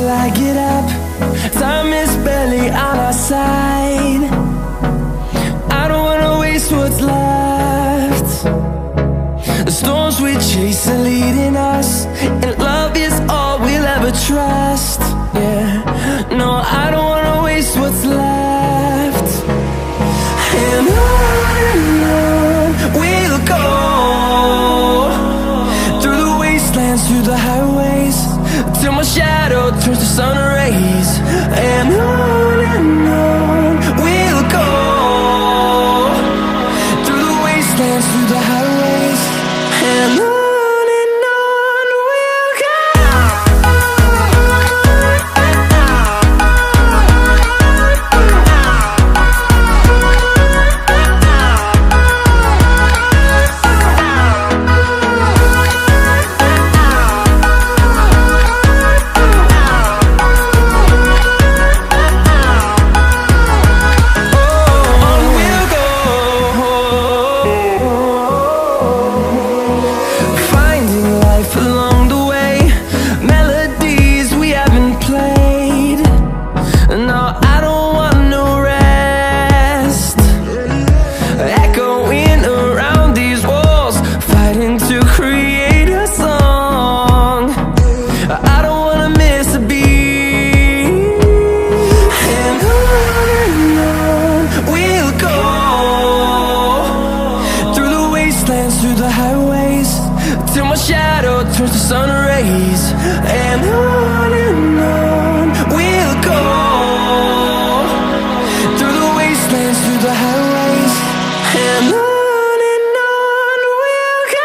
till I get up. Time is barely on our side. I don't wanna waste what's left. The storms we chase are leading us, and love is all we'll ever trust. Yeah, no, I don't wanna waste what's left. And on we'll go, through the wastelands, through the highways, till my shadow turns to sun rays. And on we'll go, through the wastelands, through the highways, and on we'll go. Through the highways, till my shadow turns to sun rays. And on we'll go, through the wastelands, through the highways, and on we'll go.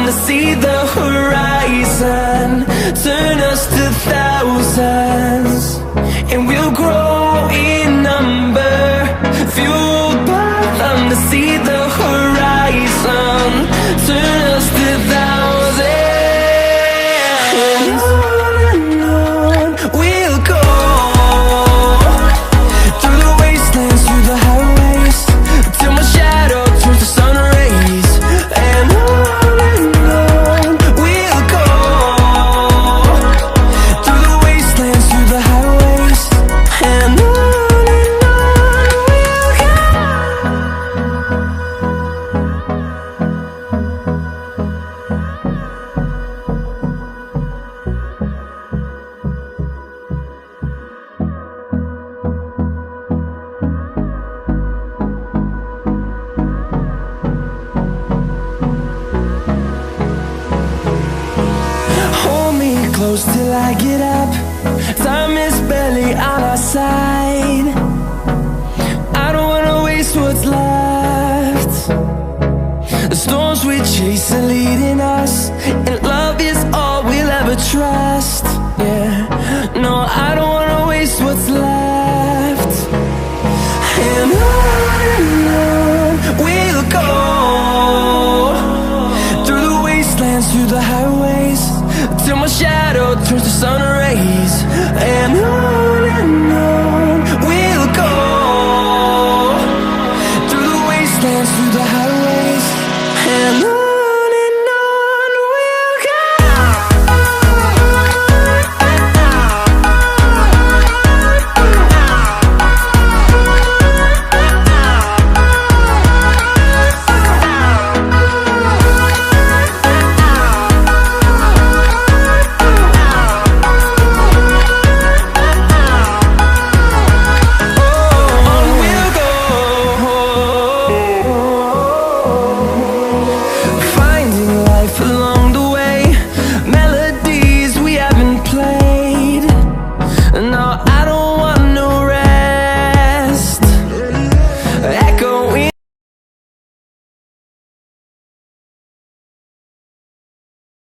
To see the horizon turn us to thousands, and we'll grow in number, fueled by them. To see the horizon turn us to thousands, and on we'll go, through the wastelands, through the highways, till my shadow turns to sun rays. And close till I get up. Time is barely on our side. I don't wanna waste what's left. The storms we chase are leading us, and love is all we'll ever trust. Yeah, no, I don't wanna waste what's left. And on we'll go, through the wastelands, through the highways, till my shadow turns to sun rays. And on we'll go, through the wastelands, through the highways, and on.